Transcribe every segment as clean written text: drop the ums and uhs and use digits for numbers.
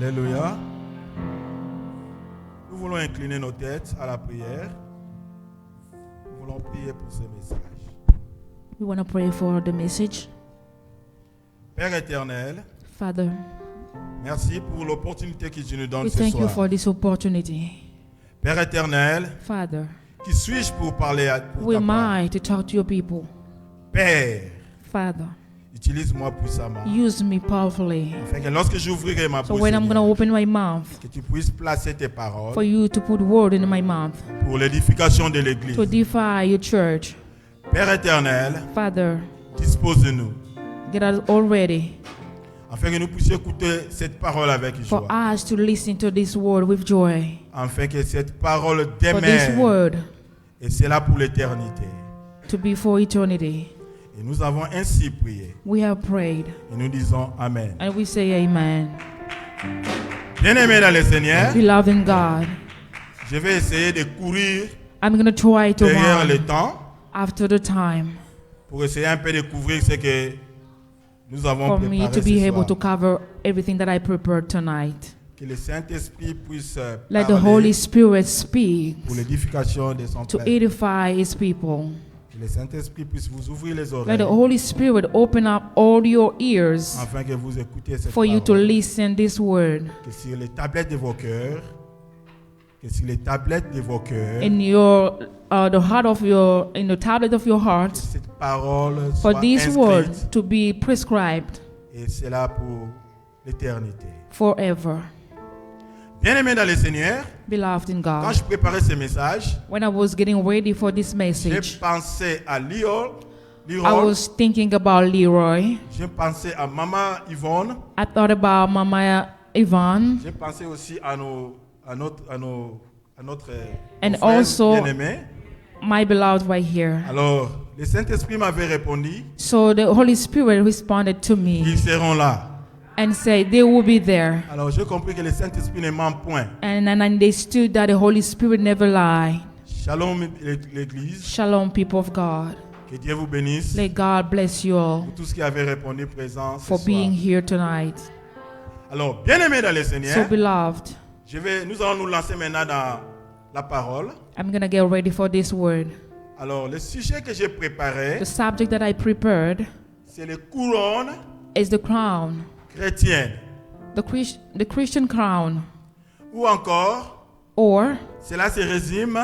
Alléluia. Nous voulons incliner nos têtes à la prière. Nous voulons prier pour ce message. We want to pray for the message. Père éternel, Father, merci pour l'opportunité que tu nous donnes we ce thank you soir. for this opportunity. Père éternel, Father, qui suis-je pour parler à pour who ta am part? I to talk to your people? Père, Father, utilise-moi puissamment. use me powerfully. Afin que lorsque j'ouvrirai ma So bouche, when I'm going to Seigneur, open my mouth, que tu puisses placer tes for paroles you to put word in my mouth, pour l'édification de l'Église. to edify your church. Père éternel, Father, dispose de nous, get us all ready afin que nous puissions écouter cette parole avec for joie. us to listen to this word with joy. Afin que cette parole For this demeure, word et c'est là pour l'éternité. to be for eternity. Et nous avons ainsi prié. We have prayed Et nous disons Amen. and we say amen. Bien-aimés dans le Seigneur, Beloved in God, je vais essayer de courir I'm going to try to derrière le run temps after the time pour essayer un peu de couvrir ce que nous avons for me préparé to be ce able soir. to cover everything that I prepared tonight. Que le Saint-Esprit puisse Let the parler Holy Spirit speak pour l'édification de son to peuple. edify His people. Que le Saint-Esprit puisse vous ouvrir les Let oreilles the Holy Spirit open up all your ears afin que vous écoutiez cette for you to parole. listen this word Que sur les tablettes de vos cœurs, que sur les tablettes de vos cœurs, in your the heart of your in the tablet of your que heart cette parole for soit this word inscrite to be prescribed et c'est là pour l'éternité. forever. Bien-aimés dans le Seigneur, Beloved in quand God, je préparais ce message, when I was getting ready for this j'ai message, pensé à Léol, I was thinking about Leroy. j'ai pensé à Maman Yvonne, I thought about Mama Yvonne j'ai pensé aussi à notre And nos frères also- bien-aimés. my beloved right here. Alors, le Saint-Esprit m'avait répondu, So the Holy Spirit responded to me ils seront là. and said they will be there. Alors, j'ai compris que le Saint-Esprit ne ment point. And I understood that the Holy Spirit never lied. Shalom l'Église, Shalom, people of God. que Dieu vous bénisse. Let God bless you all Pour tous qui avaient répondu présent ce for soir. being here tonight. Alors, bien-aimés dans le So Seigneur, beloved, nous allons nous lancer maintenant dans la parole. I'm going to get ready for this word. Alors, le sujet que j'ai préparé, The subject that I prepared c'est les couronnes is the crown, chrétiennes. the Christian crown. Ou encore, Or cela se résume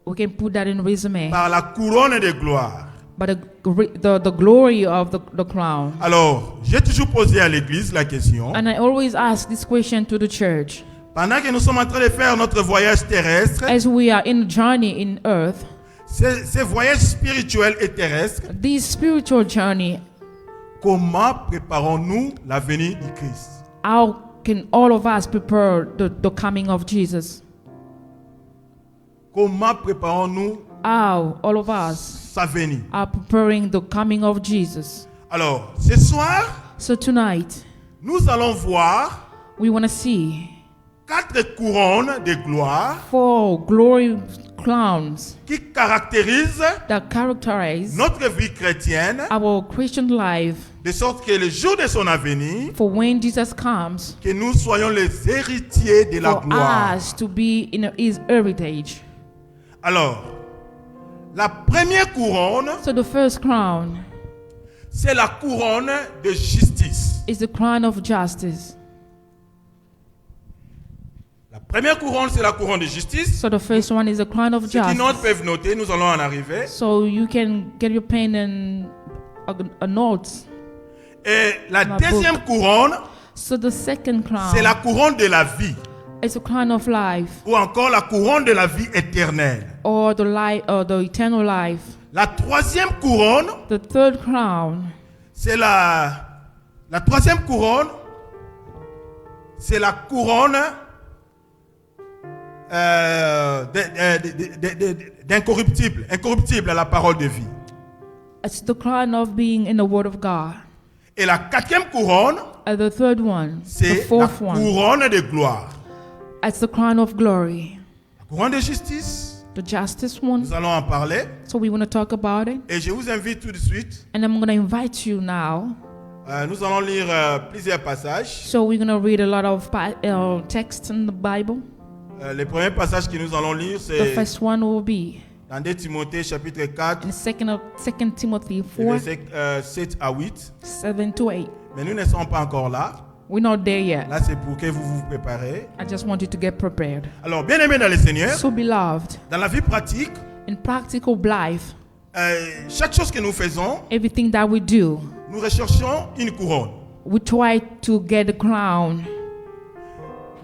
we can put that in resume. par la couronne de gloire. But the glory of the crown. Alors, j'ai toujours posé à l'Église la question, And I always ask this question to the church. pendant que nous sommes en train de faire notre voyage terrestre, As we are in a journey in earth, ces voyages spirituels et terrestres, this spiritual journey, comment préparons-nous la venue du Christ? how can all of us prepare the coming of Jesus? Comment préparons-nous How all of us sa venue? are preparing the coming of Jesus. Alors, ce soir, So tonight, nous allons voir we want to see 4 couronnes de gloire 4 glory crowns qui caractérisent that characterize notre vie chrétienne, our Christian life de sorte que le jour de son avenir, for when Jesus comes, que nous soyons les héritiers de la for gloire. us to be in His heritage. Alors, la première couronne, So the first crown c'est la couronne de justice. is the crown of justice. La première couronne, c'est la couronne de justice. So the first one is the crown of Ceux qui notent justice. peuvent noter, nous allons en arriver. So you can get your pen and a note. Et la Ma deuxième couronne, So the second c'est la crown couronne de la vie. is the crown of life, Ou encore la couronne de la vie éternelle. or the life, or the eternal life. La troisième couronne, The third crown c'est la troisième couronne, c'est la couronne incorruptible à la parole de vie. is the crown of being in the Word of God. Et la quatrième couronne, And the third one, the c'est la fourth one, couronne de gloire. it's the crown of glory. La couronne de justice, The justice one. nous allons en parler. So we want to talk about it. Et je vous invite tout de suite And I'm going to invite you now Nous allons lire plusieurs passages. So we're going to read a lot of texts in the Bible. Les premiers passages que nous allons lire, The c'est first one will be dans 2 Timothée chapitre 4, in 2 Timothy les 4, versets 7 à 8. 7 to 8. Mais nous ne sommes pas encore là. We're not there yet. Là, c'est pour que vous vous préparez. I just want you to get prepared. Alors, bien aimé dans le Seigneur, So beloved, dans la vie pratique, in practical life, chaque chose que nous faisons, everything that we do, nous recherchons une couronne. we try to get a crown.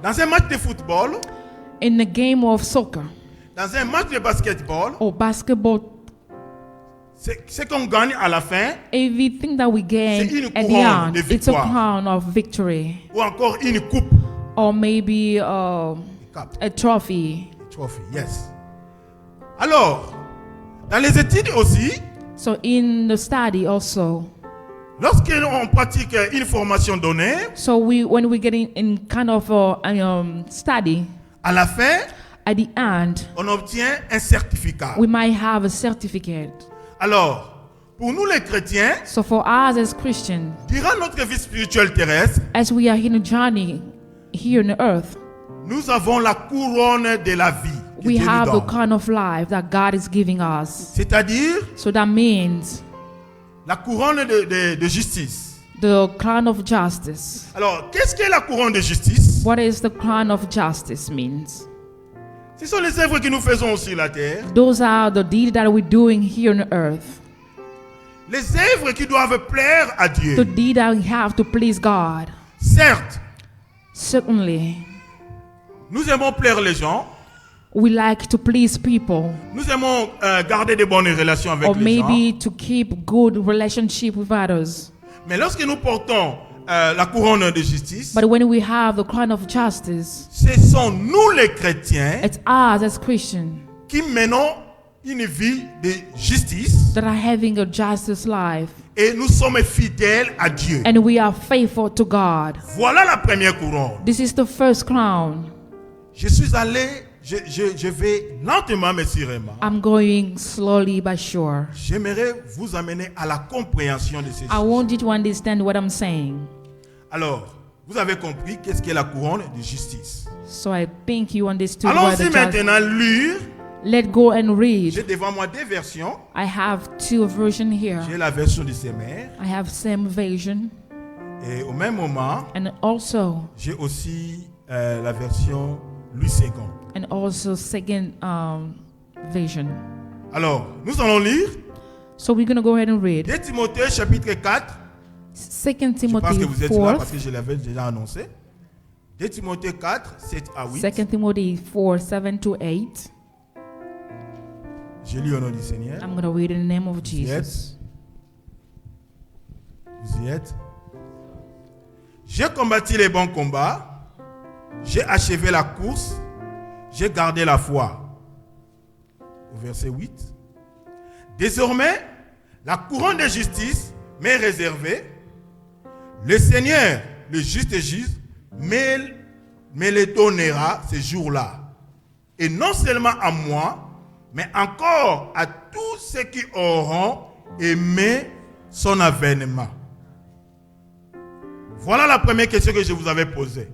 Dans un match de football, In the game of soccer dans un match de basketball, or basketball, ce qu'on gagne à la fin, everything that we gain C'est une at the couronne end, de it's a victoire. crown of victory, ou encore une coupe. or maybe Cup, a trophy. trophy, yes. Alors, dans les études aussi, So in the study also, lorsque on pratique une formation donnée, so when we get in kind of study, à la fin, at the end, on obtient un certificat. we might have a certificate. Alors, pour nous les chrétiens, So for us as Christians, durant notre vie spirituelle terrestre, as we are in a journey here on the earth, nous avons la couronne de la vie que we Dieu nous have the donne. kind of life that God is giving us. C'est-à-dire So that means la couronne de justice. the crown of justice. Alors, qu'est-ce que la couronne de justice? What is the crown of justice means? Ce sont les œuvres que nous faisons sur la terre. Those are the deeds that we're doing here on earth. Les œuvres qui doivent plaire à Dieu. The deed that we have to please God. Certes, Certainly, nous aimons plaire les gens. we like to please people, Nous aimons garder de bonnes relations avec or les gens. maybe to keep good relationship with others. Mais lorsque nous portons la couronne de justice, But when we have the crown of justice, ce sont nous les chrétiens it's us as Christians qui menons une vie de justice that are having a justice life, et nous sommes fidèles à Dieu. and we are faithful to God. Voilà la première couronne. This is the first crown. Je suis allé, je vais lentement mais sûrement. I'm going slowly but sure. J'aimerais vous amener à la compréhension de ces I choses. want you to understand what I'm saying. Alors, vous avez compris qu'est-ce qu'est la couronne de justice. So I think you understood what Allons-y the justice. maintenant lire. Let's go and J'ai read. devant moi deux versions. I have two versions here. J'ai la version du Sémère I have same version, et au même moment, and also la version Louis II. second version. Alors, nous allons lire So we're gonna go ahead and read 2 Timothée chapitre 4. 2 Je pense Timothy que vous êtes là parce 4, que je l'avais déjà annoncé. 2 Timothée 4, 7 à 8. 2 Timothy 4, 7 to 8. Je lis au nom du Seigneur. I'm gonna read in the name of Vous y êtes? Jesus. Vous y êtes? J'ai combattu les bons combats. J'ai achevé la course. J'ai gardé la foi. Au verset 8. Désormais, la couronne de justice m'est réservée. Le Seigneur, le juste juge, me le donnera ce jour-là. Et non seulement à moi, mais encore à tous ceux qui auront aimé son avènement. Voilà la première question que je vous avais posée.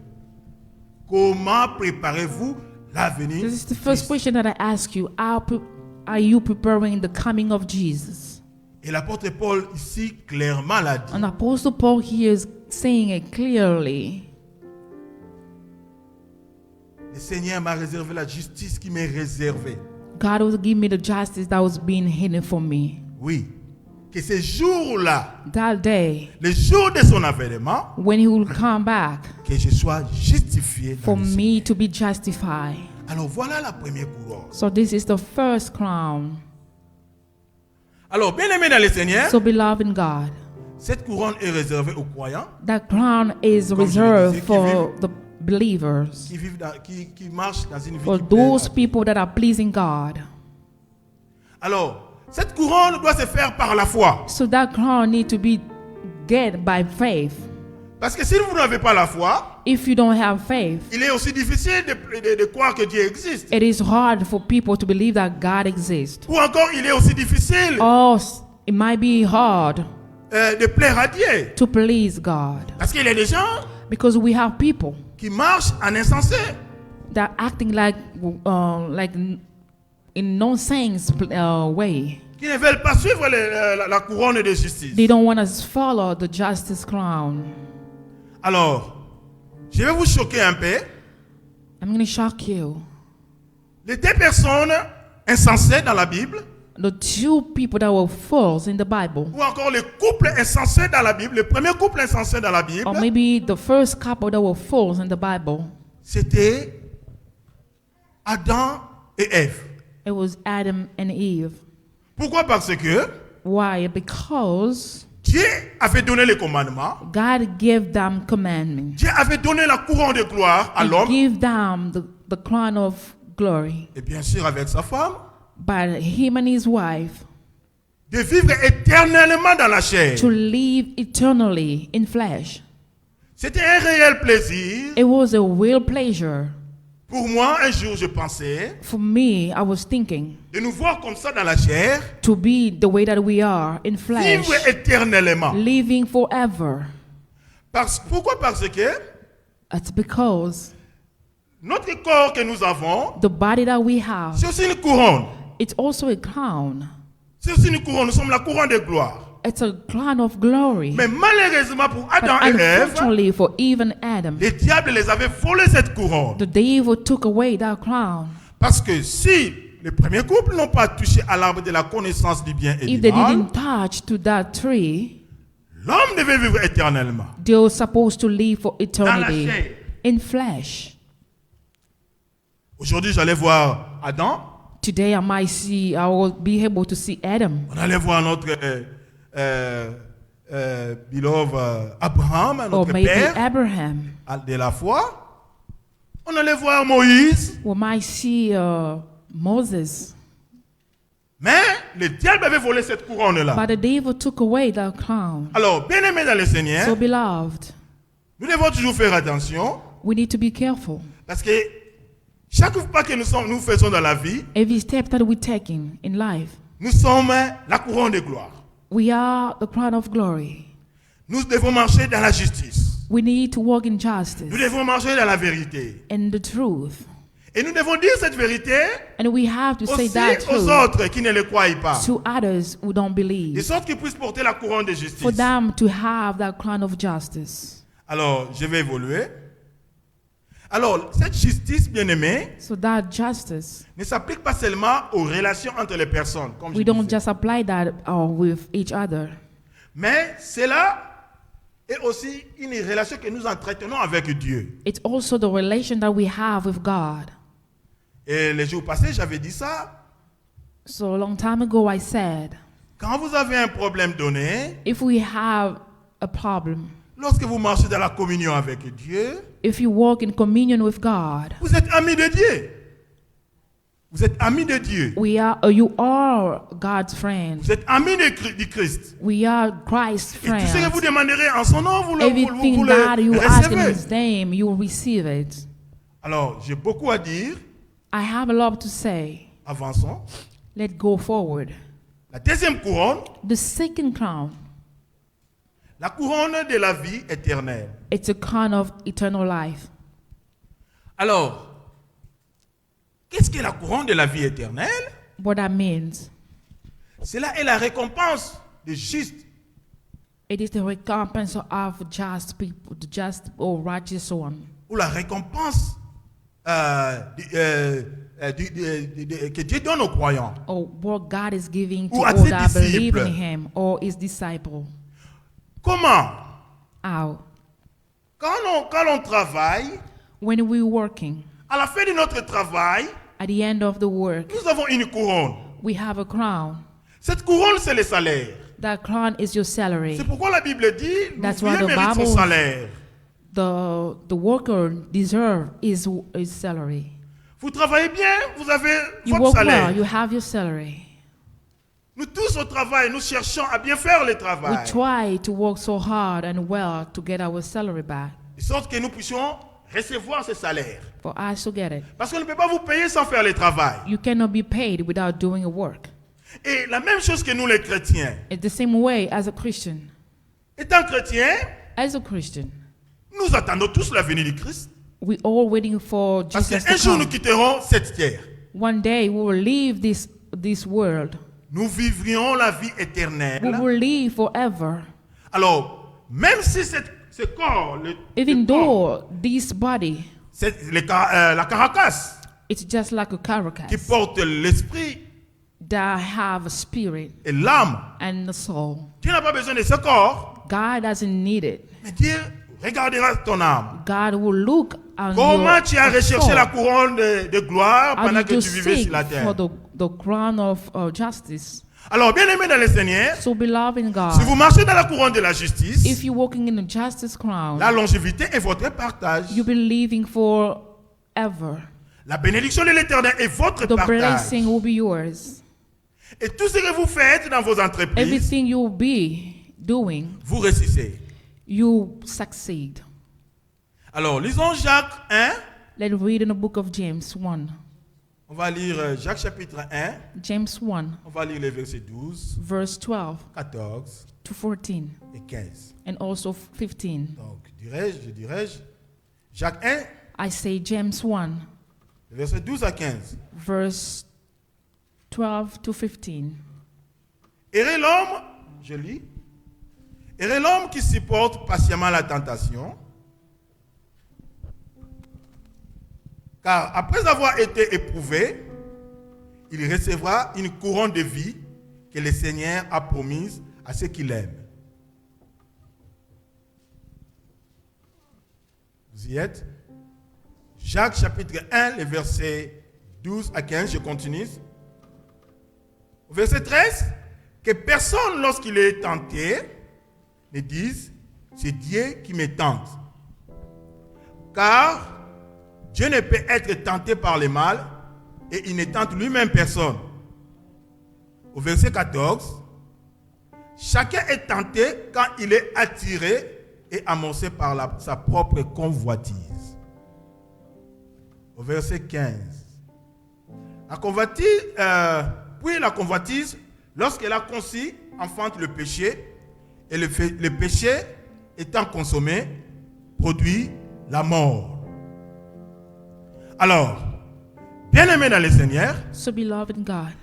Comment préparez-vous l'avenir? This is the first question that I ask you. Are you preparing the coming of Jesus? Et l'apôtre Paul ici clairement l'a dit. And Apostle Paul here is saying it clearly. Le Seigneur m'a réservé la justice qui m'est réservée. God will give me the justice that was being hidden for me. Oui. Que ce jour-là, That day, le jour de son avènement, when he will come back, que je sois justifié dans for le Seigneur. me to be justified. Alors voilà la première couronne. So this is the first crown. Alors, bien aimé dans le Seigneur, So beloved in God, cette couronne est réservée aux croyants that crown is Comme je le reserved disais, for the believers, qui marchent dans une vie for qui plaît à those Dieu. people that are pleasing God. Alors, cette couronne doit se faire par la foi. So that crown need to be get by faith. Parce que si vous n'avez pas la foi, If you don't have faith, il est aussi difficile de croire que Dieu existe. it is hard for people to believe that God exists. Ou encore, il est aussi difficile Or it might be hard de plaire à Dieu. to please God. Parce qu'il y a des gens Because we have people qui marchent en insensé. that acting like in nonsense way. Qui ne veulent pas suivre la couronne de justice. They don't want to follow the justice crown. Alors, je vais vous choquer un peu. I'm going to shock you. Les deux personnes insensées dans la Bible, The two people that were false in the Bible, ou encore les couples insensés dans la Bible, le premier couple insensé dans la Bible, or maybe the first couple that were false in the Bible, c'était Adam et Ève. it was Adam and Eve. Pourquoi? Parce que Why? Because Dieu avait donné les commandements, God gave them commandments. Dieu avait donné la couronne de gloire à He l'homme, gave them the crown of glory. et bien sûr avec sa femme, But him and his wife de vivre éternellement dans la chair. to live eternally in flesh. C'était un réel plaisir. It was a real pleasure. Pour moi, un jour, je pensais For me, I was thinking de nous voir comme ça dans la chair, to be the way that we are in flesh, vivre éternellement. living forever. Pourquoi? Parce que It's because notre corps que nous avons, the body that we have, c'est aussi une couronne. it's also a crown. C'est aussi une couronne. Nous sommes la couronne de gloire. It's a crown of glory. Mais malheureusement pour Adam But et Ève, unfortunately for Eve and Adam, les diables les avaient volé cette couronne. the devil took away that crown. Parce que si les premiers couples n'ont pas touché à l'arbre de la connaissance du bien et If du they mal, didn't touch to that tree, l'homme devait vivre éternellement. they were supposed to live for eternity chair. in flesh. Aujourd'hui, j'allais voir Adam. Today I will be able to see Adam. On allait voir notre beloved Abraham, Or notre maybe père Abraham. de la foi. On allait voir Moïse. We might see Moses. Mais le diable avait volé cette couronne-là. But the devil took away that crown. Alors, bien aimés dans le Seigneur, So beloved, nous devons toujours faire attention we need to be careful. parce que chaque pas que nous faisons dans la vie, Every step that we're taking in life, nous sommes la couronne de gloire. we are the crown of glory. Nous devons marcher dans la justice. We need to walk in Nous justice devons marcher dans la vérité. and the truth. Et nous devons dire cette vérité And we have to say aussi that aux truth autres qui ne le croient pas. to others who don't De believe, sorte qu'ils puissent porter la couronne de for justice. them to have that crown of justice. Alors, je vais évoluer. Alors, cette justice, bien aimée, So that justice, ne s'applique pas seulement aux relations entre les personnes, comme je we don't disais. just apply that with each other. Mais cela est aussi une relation que nous entretenons avec Dieu. It's also the relation that we have with God. Et les jours passés, j'avais dit ça. So a long time ago I said, Quand vous avez un problème donné, if we have a problem, lorsque vous marchez dans la communion avec Dieu, if you walk in communion with God, vous êtes amis de Dieu. Vous êtes amis de Dieu. you are God's friend. Vous êtes amis du Christ. We are Christ's Et tout ce que vous friends. demanderez en son nom, vous le Everything that you ask in recevez. His name, you will receive it. Alors, j'ai beaucoup à dire. I have a lot to say. Avançons. Let's go forward. La deuxième couronne, The second crown, la couronne de la vie éternelle. it's a crown of eternal life. Alors, qu'est-ce que la couronne de la vie éternelle? What that means, Cela est la récompense des justes. it is the recompense of just people, the just or righteous one, Ou la récompense que Dieu donne aux croyants. or what God is giving to Ou à all ses that believe disciples. in Him or His disciple. Comment? How? Quand on travaille, When we're working, à la fin de notre travail, at the end of the work, nous avons une couronne. we have a crown. Cette couronne, c'est le salaire. That crown is your salary. C'est pourquoi la Bible dit, That's why l'ouvrier the mérite son Bible- salaire. The worker deserve his salary. Vous travaillez bien, vous avez You votre work salaire. well, you have your salary. Nous tous au travail, nous cherchons à bien faire le We travail. try to work so hard and well to get our salary back, De sorte que nous puissions recevoir ce salaire. for us to get it. Parce qu'on ne peut pas vous payer sans faire le travail. You cannot be paid without doing a work. Et la même chose que nous les chrétiens. It's the same way as a Christian. Étant chrétien, As a Christian, nous attendons tous la venue du Christ. we all waiting for Parce Jesus qu'un to jour, nous come. quitterons cette terre. One day we will leave this world. Nous vivrions la vie We éternelle. will live forever. Alors, même si ce corps, Even le corps, though this body, la caracasse it's just like a qui carcass porte l'esprit that have a spirit et l'âme, and a soul. Dieu n'a pas besoin de ce corps, God doesn't need it. mais Dieu regardera ton âme. God will look on Comment your tu as recherché soul. la couronne de gloire How pendant did que you tu vivais seek sur la for terre? the crown of justice? Alors, bien aimé dans le Seigneur, So beloved in God, si vous marchez dans la couronne de la justice, if you're walking in the justice crown, la longévité est votre partage. you'll be living forever. La bénédiction de l'Éternel est votre The partage. blessing will be yours. Et tout ce que vous faites dans vos entreprises, Everything you'll be doing, vous réussissez. you succeed. Alors, lisons Jacques 1. Let's read in the book of James 1. On va lire Jacques chapitre 1. James 1, On va lire les versets 12, verse 12 14 to 14, et 15. and also 15. Donc, dirais-je, Jacques 1, I say James 1, versets 12 à 15. verse 12 to 15. Heureux l'homme, je lis, heureux l'homme qui supporte patiemment la tentation, car après avoir été éprouvé, il recevra une couronne de vie que le Seigneur a promise à ceux qui l'aiment. Vous y êtes? Jacques chapitre 1, les versets 12 à 15, je continue. Au verset 13, que personne, lorsqu'il est tenté, ne dise, c'est Dieu qui me tente. Car Dieu ne peut être tenté par le mal et il ne tente lui-même personne. Au verset 14, chacun est tenté quand il est attiré et amorcé par sa propre convoitise. Au verset 15, la convoitise, lorsqu'elle a conçu, enfante le péché, et le péché étant consommé, produit la mort. Alors, bien-aimés dans le Seigneur, So beloved in God,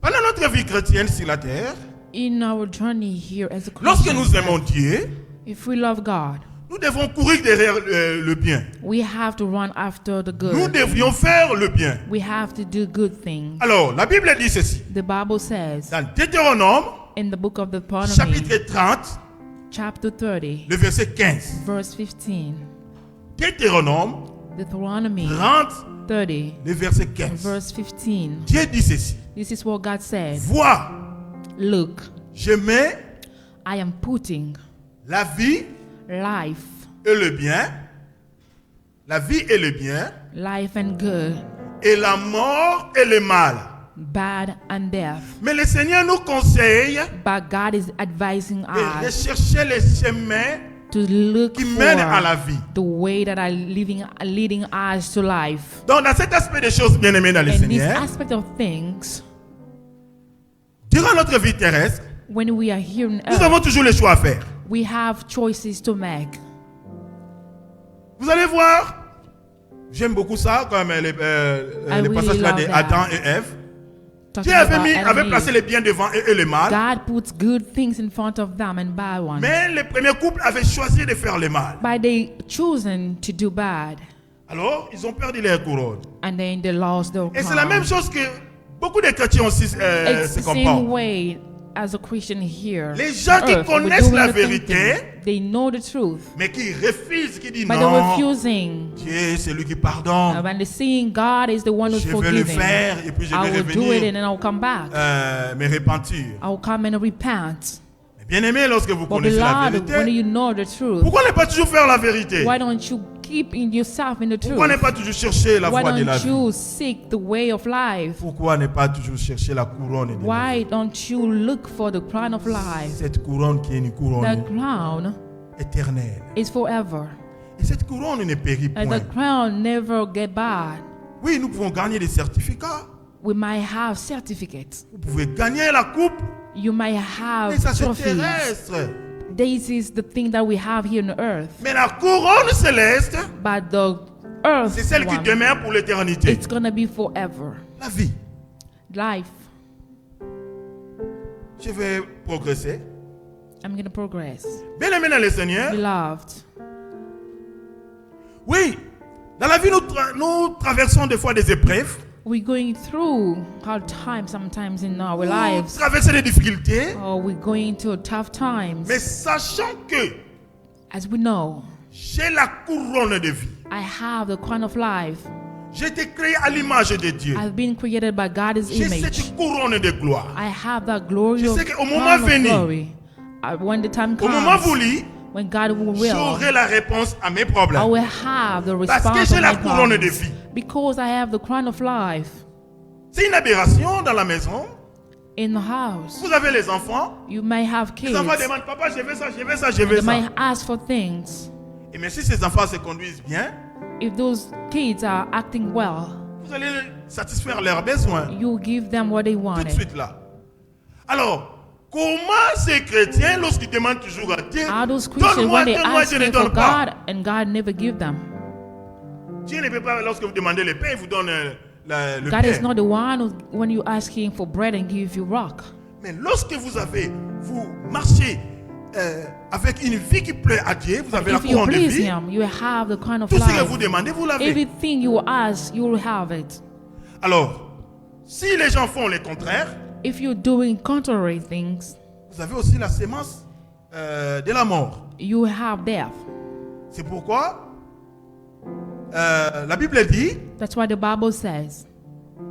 pendant notre vie chrétienne sur la terre, in our journey here as a lorsque Christian, nous aimons Dieu, if we love God, nous devons courir derrière le bien. we have to run after the Nous good. devrions faire le bien. We have to do good things. Alors, la Bible dit ceci. The Bible says Dans Deutéronome, in the book of Deuteronomy, chapitre 30, chapter 30, le verset 15. verse 15. Deutéronome Deuteronomy 30, 30, le verset 15. verse 15. Dieu dit ceci. This is what God said. Vois, Look, je mets I am putting la vie life, et le bien, la vie et le bien, life and good, et la mort et le mal. bad and death. Mais le Seigneur nous conseille But God is advising de us rechercher les chemins to look qui mènent à la for vie. the way that are leading us to life. Donc, dans cet aspect des choses bien aimées dans le And this Seigneur, aspect of things, durant notre vie terrestre, when we are here on nous earth, avons toujours les choix à faire. we have choices to make. Vous allez voir, j'aime beaucoup ça, comme le really passage là love de that. Adam et Ève. Talking Dieu about avait enemies. placé les biens devant eux et le mal. God puts good things in front of them and bad ones. Mais le premier couple avait choisi de faire le mal. But they chosen to do bad, Alors, ils ont perdu leur couronne. and then they lost their Et c'est la même crown. chose que beaucoup de chrétiens aussi It's se the same comportent. way as a Christian here. Les gens qui Earth, we're connaissent doing la the same vérité, thing. They know the truth, mais qui refusent, qui disent but they're non, refusing. Dieu c'est lui qui pardonne. When they're seeing God is the one who's Je vais le forgiving, faire et puis je I vais will do it revenir and then I'll come back. me repentir. I'll come and repent. Mais bien aimé, lorsque vous But connaissez la beloved, when vérité, you know the truth, pourquoi ne pas toujours faire la vérité? why don't you keep in yourself in the Pourquoi ne truth? pas toujours chercher la Why voie de la don't vie? you seek the way of life? Pourquoi ne pas toujours chercher la couronne de la vie? Why don't you look for the crown of life? Cette couronne qui est une The couronne crown éternelle. is forever, Et cette couronne ne périt and point. the crown never get bad. Oui, nous pouvons gagner des certificats. We might have certificates. Vous pouvez gagner la coupe, You might have mais ça c'est trophies, terrestre. This is the thing that we have here on earth. Mais la couronne céleste, But the earth c'est celle qui one, demeure pour l'éternité. it's going to be forever. La vie. Life. Je vais progresser. I'm going to progress. Bien-aimés dans le Seigneur, Beloved, oui, dans la vie, nous traversons des fois des épreuves. we're going through hard times sometimes in our Nous lives. traversons des difficultés. Or we're going through tough times. Mais sachant que As we know, j'ai la couronne de vie. I have the crown of life. J'ai été créé à l'image de Dieu. I've been created by God's J'ai image. cette couronne de gloire. I have that glory Je of sais qu'au moment crown of venu, glory. When the time Au moment comes, voulu, when God will, j'aurai la réponse à mes I problèmes. will have the Parce que response j'ai of la my couronne de problems. vie. Because I have the crown of life C'est une aberration dans la maison. in the house. Vous avez les enfants. You may have Les kids. enfants demandent, papa, je veux ça, je veux ça, je veux They may ça. ask for things. Et même si ces enfants se conduisent bien, If those kids are acting well, vous allez satisfaire leurs besoins. you give them what they Tout de wanted. suite là. Alors, comment ces chrétiens, lorsqu'ils demandent toujours à Dieu, Are those Christians donne-moi, when they donne-moi, ask je ne for donne pas. God and God never give them? Dieu ne peut pas, lorsque vous demandez le pain, il vous donne le God is pain. not the one who, when you ask Him for bread and give you rock. Mais lorsque vous marchez avec une vie qui plaît à Dieu, vous avez la If you couronne de please vie. Him, you have the crown of Tout ce que vous life. demandez, vous l'avez. Everything you ask, you will have it. Alors, si les gens font le contraire, If you're doing contrary things, vous avez aussi la sémence de la mort. you have death. C'est pourquoi la Bible dit, That's why the Bible says,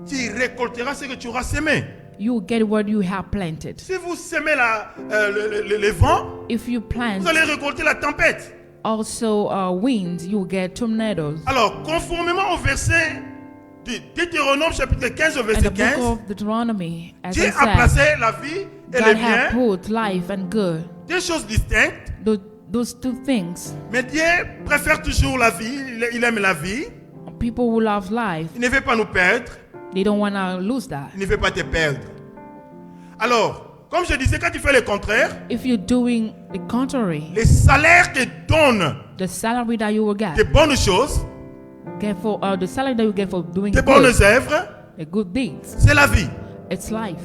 tu récolteras ce que tu auras sémé. you get what you have planted. Si vous sémez le vent, If you vous plant allez récolter la tempête. also wind, you get tornadoes. Alors, conformément au verset de Deutéronome chapitre 15 au And verset the book 15, of Deuteronomy, as Dieu I a said, placé la vie et le God bien, have put life and good. deux choses distinctes. Those two things. Mais Dieu préfère toujours la vie, il aime la vie. People who love life, Il ne veut pas nous perdre, they don't want to lose that. il ne veut pas te perdre. Alors, comme je disais, quand tu fais le contraire, If you're doing the contrary, les salaires te donnent the salary that you will de get, bonnes choses, the salary that you get for doing de bonnes good, œuvres, the good deeds, c'est la vie. it's life.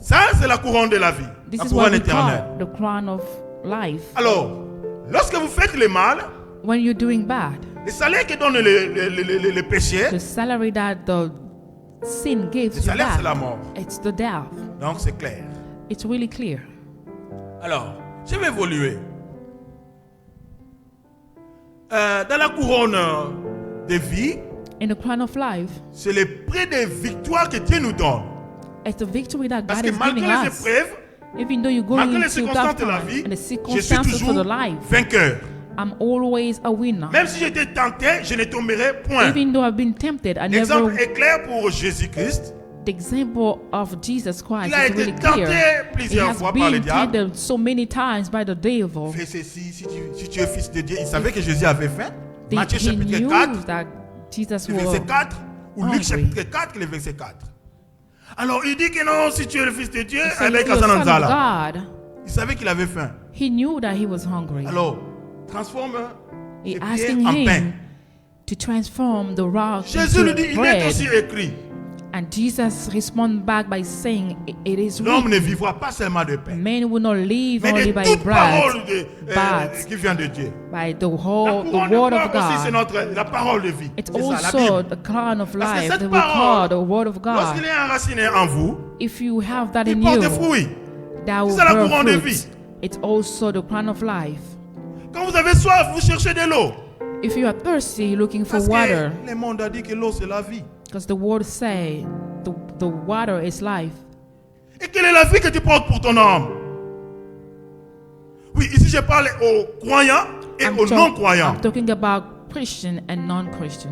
Ça, c'est la couronne de la vie, This la is what couronne we éternelle. call the crown of life. Alors, lorsque vous faites le mal, When you're doing bad, le salaire que donne le péché, the salary that the sin gives le you salaire, c'est la back, mort. it's the death. Donc, c'est clair. It's really clear. Alors, je vais évoluer. Dans la couronne de vie, In the crown of life, c'est le prix de victoire que Dieu nous donne. it's the victory that Parce God que is malgré giving les us. épreuves, Even though you're going malgré les through circonstances tough de la times vie, and the je suis circumstances for toujours the life, vainqueur. I'm always a winner. Même si j'étais tenté, je ne tomberai point. Even though I've been tempted, I L'exemple never. est clair pour Jésus-Christ. The example of Jesus Christ Il a is été really tenté clear. He plusieurs has fois par le been diable. tempted so many times by the devil. Fais ceci, si tu es fils de Dieu. Il savait que Jésus avait faim. Matthieu He chapitre knew 4, that Jesus le was verset 4, ou Luc hungry. chapitre 4, le verset 4. Alors il dit que non, si tu es le fils de Dieu, So avec if you're the son of Kasananzala. God, Il savait qu'il avait faim. he knew that he was hungry. Alors, transforme He ses asking pierres en pain. him to transform the rock Jésus lui dit, into il est aussi bread. écrit, And Jesus responded back by saying, "It is l'homme ne written, vivra pas seulement de pain, man will not live mais only de by toute parole bread, but qui vient de Dieu. by the La whole, the couronne de word of gloire aussi, c'est God." la parole de vie. It's C'est ça, la also Bible. the crown of Parce que life cette that we call parole, the word of lorsqu'il God. est enraciné en vous, If you have that il in porte you, fruit. that will C'est la bear couronne de fruit. vie. It's also the crown of life. Quand vous avez soif, vous cherchez de l'eau. If you are thirsty, you're looking for Parce water, que le monde a dit que l'eau, c'est la vie. because the word say the water is life. Et quelle est la vie que tu portes pour ton âme? Oui, ici je parle aux croyants et aux non-croyants. I'm talking about Christian and non-Christian.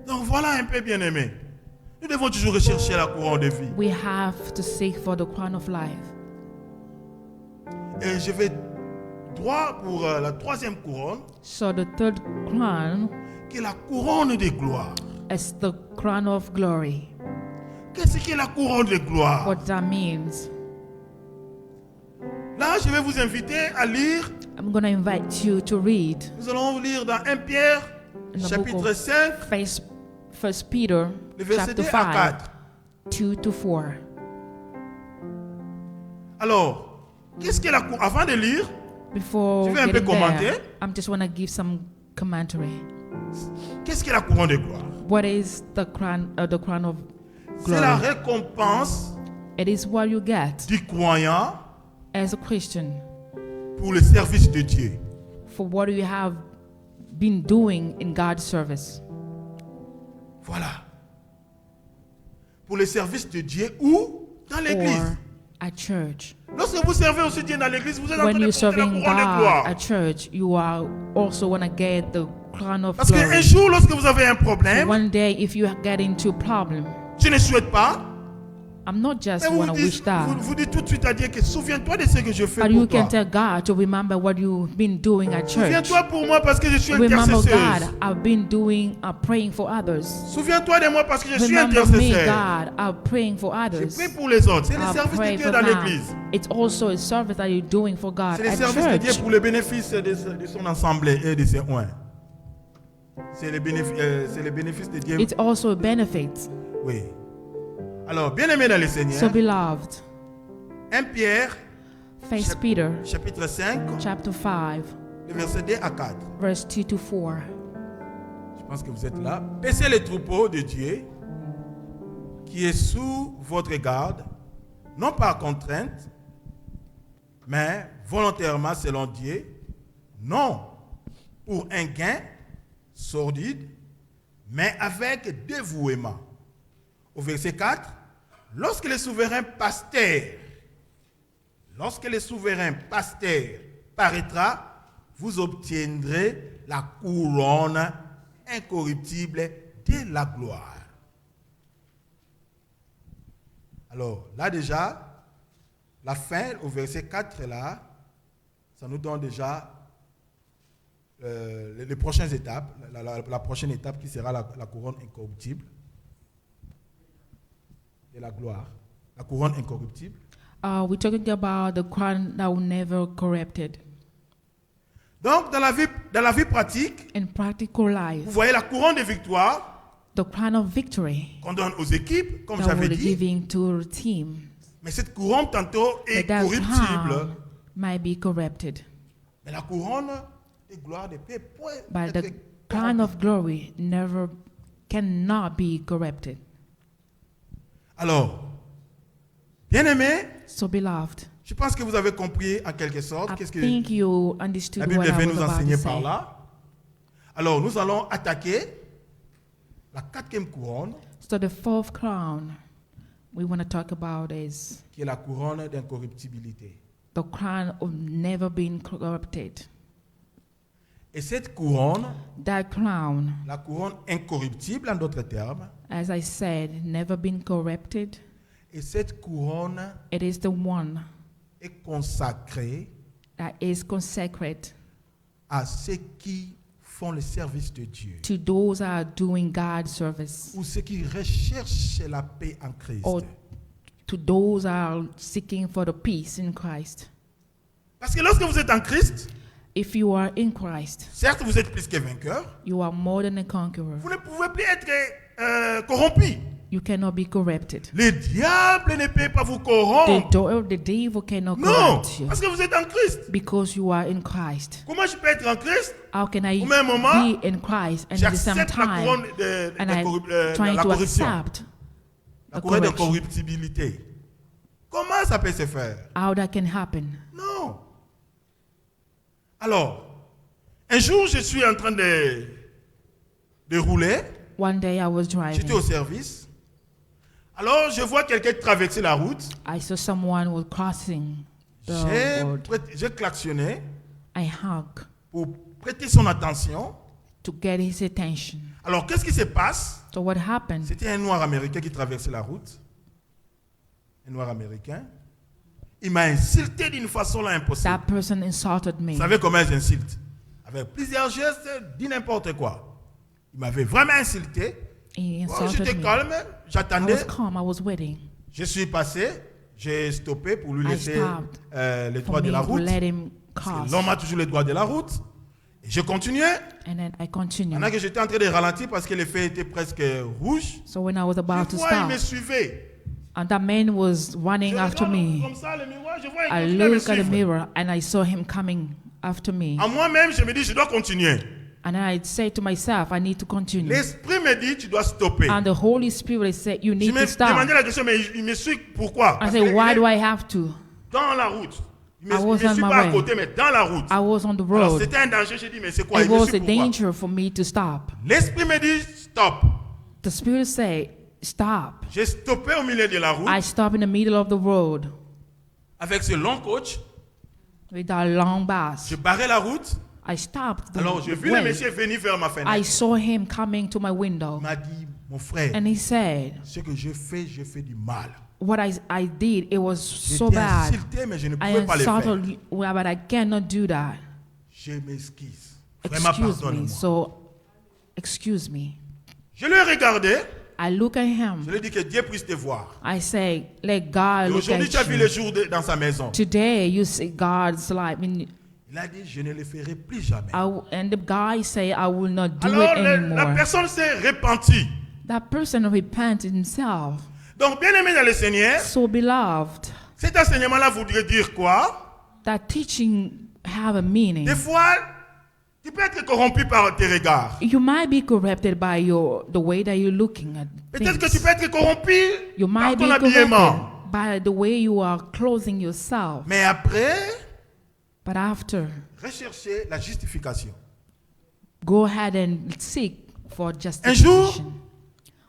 Donc voilà un peu bien aimé. Nous devons toujours rechercher la couronne de vie. We have to seek for the crown of life. Et je vais droit pour la troisième couronne, So the third crown qui est la couronne de gloire. is the crown of glory. Qu'est-ce que la couronne de gloire? What that means? Là, je vais vous inviter à lire. I'm going to invite you to read Nous allons lire dans 1 Pierre, in the book chapitre of 5, First Peter, le verset chapter 2 à 5, 4. 2 to 4. Alors, qu'est-ce que la cour... Avant de lire, Before Je vais un peu getting commenter. there, I just want to give some commentary. qu'est-ce que la couronne de gloire? What is the crown of C'est la glory? récompense It is what you get du croyant as a Christian pour le service de Dieu. for what you have been doing in God's service. Voilà. Pour le service de Dieu ou dans l'église. Or at church. Lorsque vous servez aussi Dieu dans l'église, vous êtes en train When de you're porter la serving couronne de God gloire. at church, you are also want to get the crown of Parce qu'un glory. jour, lorsque vous avez un So problème, one day, if you get into a problem, je ne souhaite pas, I'm not just mais want to wish that, vous dites tout de suite à Dieu que souviens-toi de ce que je fais but you pour toi. can tell God to remember what you've been doing at church. Souviens-toi pour moi parce que je suis Remember intercesseuse. God, I've been doing praying for others. Souviens-toi de moi parce que je suis Remember me, intercesseur. God, I'm praying for Je others. prie pour les autres. C'est le I service pray de Dieu for dans God. l'église. It's also a service that you're doing for God C'est le at service de Dieu church. pour le bénéfice de son assemblée et de ses oins. C'est le bénéfice de Dieu. It's also a benefit. Oui. Alors, bien-aimés dans le Seigneur, So beloved, 1 Pierre, First Peter chapitre 5, chapter 5, le verset 2 à 4. verse 2 to 4. Je pense que vous êtes là. Paissez le troupeau de Dieu qui est sous votre garde, non par contrainte, mais volontairement selon Dieu, non pour un gain sordide, mais avec dévouement. Au verset 4, lorsque le souverain pasteur paraîtra, vous obtiendrez la couronne incorruptible de la gloire. Alors, là déjà, la fin, au verset 4, là, ça nous donne déjà les prochaines étapes, la prochaine étape qui sera la couronne incorruptible de la gloire. La couronne incorruptible. We're talking about the crown that will never corrupted. Donc, dans la vie pratique, In practical vous life, voyez la couronne de victoire the crown of victory qu'on donne aux équipes, comme that j'avais we're dit. giving to the team, Mais cette couronne, tantôt, est but that corruptible. crown might be corrupted. Mais la couronne de gloire de paix peut But être the crown of glory cannot be corrupted. Alors, bien-aimés, So beloved, je pense que vous avez compris en quelque sorte I qu'est-ce que think you understood la Bible what I veut was nous about enseigner to par say. là. Alors, nous allons attaquer la quatrième couronne, So the fourth crown we want to talk about is qui est la couronne d'incorruptibilité. the crown of never being corrupted. Et cette couronne, That crown, la couronne incorruptible en d'autres termes, as I said, never been corrupted. et cette couronne It is the one est consacrée that is consecrated à ceux qui font le service de Dieu, to those that are doing God's service, ou ceux qui recherchent la paix en Christ. or to those that are seeking for the peace in Christ. Parce que lorsque vous êtes en Christ, If you are in Christ, certes vous êtes plus que vainqueur, you are more than a conqueror. vous ne pouvez plus être corrompu. You cannot be corrupted. Le diable ne peut pas vous corrompre. The devil cannot Non, corrupt you parce que vous êtes en Christ. because you are in Christ. Comment je peux être en Christ? How can I Au même moment, be in Christ and at the same j'accepte la time couronne de and I trying la to corruption, accept la the couronne de correction? corruptibilité. Comment ça peut se faire? How that can happen? Non. Alors, un jour, je suis en train de rouler. One day I was J'étais au driving. service. Alors, je vois quelqu'un traverser la route. I saw someone was crossing the road. J'ai klaxonné I hug pour prêter son attention. to get his attention. Alors, qu'est-ce qui se passe? So what happened? C'était un noir américain qui traversait la route. Un noir américain. Il m'a insulté d'une façon là impossible. That person insulted me. Vous savez comment ils insultent? Avec plusieurs gestes, dit n'importe quoi. Il m'avait vraiment insulté. He Bon, insulted j'étais me. calme, I j'attendais. was calm. I was waiting. Je suis passé. j'ai stoppé pour lui I laisser stopped les for droits de me la to route. let him Parce que cross. l'homme a toujours les droits de la route. Et je continuais. And then I continued. Pendant que j'étais en train de ralentir parce que les feux étaient presque rouges, So when I was about je to vois, il stop, me suivait. and that man was running Je after regarde me, comme ça le miroir, je vois, il I continue à me looked at the suivre. mirror and I saw him coming after me. En moi-même, je me dis, je dois continuer. And I said to myself, I need to continue. L'esprit me dit, tu dois stopper. And the Holy Spirit said, you Je need me to stop. demandais la question, mais il me suit pourquoi? I Parce said, qu'il why est do I have to? dans la route. Il I ne was me on suit my pas à way. côté, mais dans la route. I was on the Alors road. c'était un danger, j'ai dit, mais c'est quoi? It Il me was suit a pourquoi? danger for me to stop. L'esprit me dit, stop. The Spirit said, stop. J'ai stoppé au milieu de la route I stopped in the middle of the road avec ce long coach. with that long bus. Je barrais la route. I stopped the Alors j'ai vu le way. monsieur venir vers ma I fenêtre. saw him coming to my window. Il m'a dit, mon frère, And he said, ce que j'ai fait du mal. what I did, it was so J'étais bad. insulté, mais je ne I pouvais pas le faire. insulted you, but I cannot do that. Je m'excuse. Vraiment, Excuse me. pardonne-moi. So, excuse me. Je lui ai regardé. I look at Je him. lui ai dit que Dieu puisse te voir. I say, let God Et look aujourd'hui, tu as at vu le you. jour dans sa maison. Today, you see God's life. Il a dit, je ne le ferai plus jamais. And the guy say, I will not do Alors, it la anymore. personne s'est repentie. That person repented himself. Donc, bien aimé dans le Seigneur, So beloved, cet enseignement-là voudrait dire quoi? that teaching have a meaning. Des fois, tu peux être corrompu par tes regards. You might be corrupted by the way that you're looking at Peut-être que tu things. peux être corrompu You par might ton be habillement. corrupted by the way you are clothing yourself. Mais après, But after, recherchez la justification. go ahead and seek for jour, justification.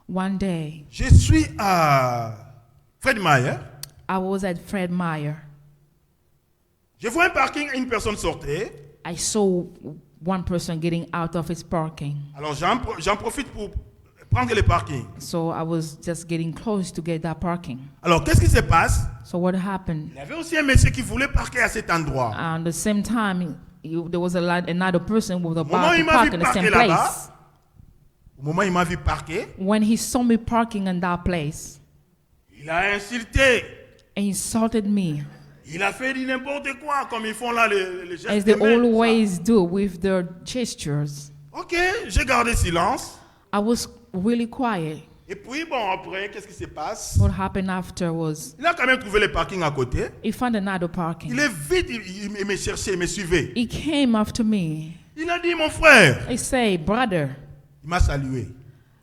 One day, Je suis à Fred Meyer. I was at Fred Meyer. Je vois un parking, une personne sortait. I saw one person getting out of his parking. Alors j'en profite pour prendre le parking. So I was just getting close to get that parking. Alors qu'est-ce qui se passe? So what happened? Il y avait aussi un monsieur qui voulait parquer à cet endroit. At the same time, there was another person who was moment about il to m'a park vu in the same parquer là-bas, place. Au moment où il m'a vu parquer, When he saw me parking in that place, il a insulté. and he insulted me, Il a fait du n'importe quoi, comme ils font là les gestes as de they main, tout ça. always do with their gestures. Ok, j'ai gardé silence. I was really quiet. Et puis bon, après, qu'est-ce qui se passe? What happened after was Il a quand même trouvé le parking à côté. he found another Il parking. est vite, il me cherchait, il me suivait. He came after me. Il a dit, mon frère. He said, brother, Il m'a salué.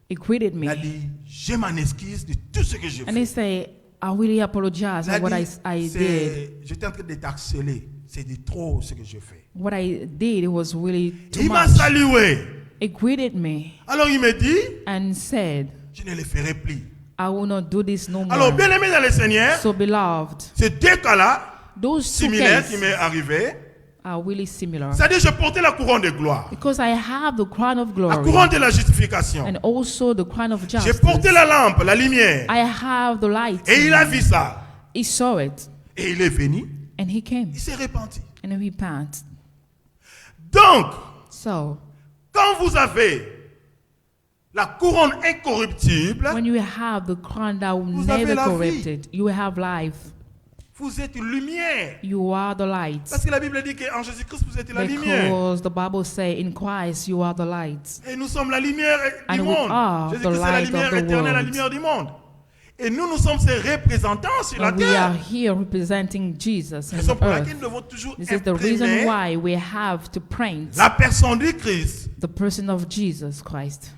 he greeted Il a me. dit, je m'en excuse de tout ce que j'ai And fait. he said, I really apologize Il a for what dit, I did. j'étais en train de t'harceler. C'est de trop ce que je fais. What I did was really too Il m'a much. salué. He greeted me Alors il me dit, and said, je ne le ferai plus. I will not do this no Alors more. bien aimé dans le Seigneur, So beloved, ces deux cas-là, those two similaires qui cases m'est arrivé, are really similar. c'est-à-dire je portais la couronne de gloire, Because I have the crown of la glory couronne de la justification. and also the crown of J'ai justice. porté la lampe, la lumière. I have the light. Et il a vu ça. He saw it Et il est venu, and he came il s'est repenti. and he repented. Donc, So quand vous avez la couronne incorruptible, when you have the crown that will Vous avez never la vie. corrupted, you have life. vous êtes lumière. You are the light. Parce que la Bible dit qu'en Jésus-Christ, vous êtes la lumière. Because the Bible says in Christ you are the light. Et nous sommes la lumière du And we monde. are the Jésus-Christ est la light lumière of the éternelle, la world. lumière du monde. Et nous sommes ses représentants sur la And we are terre. here representing Jesus Raison on pour laquelle earth. nous devons toujours This is the reason imprimer why we have to print la personne du Christ. the person of Jesus Christ.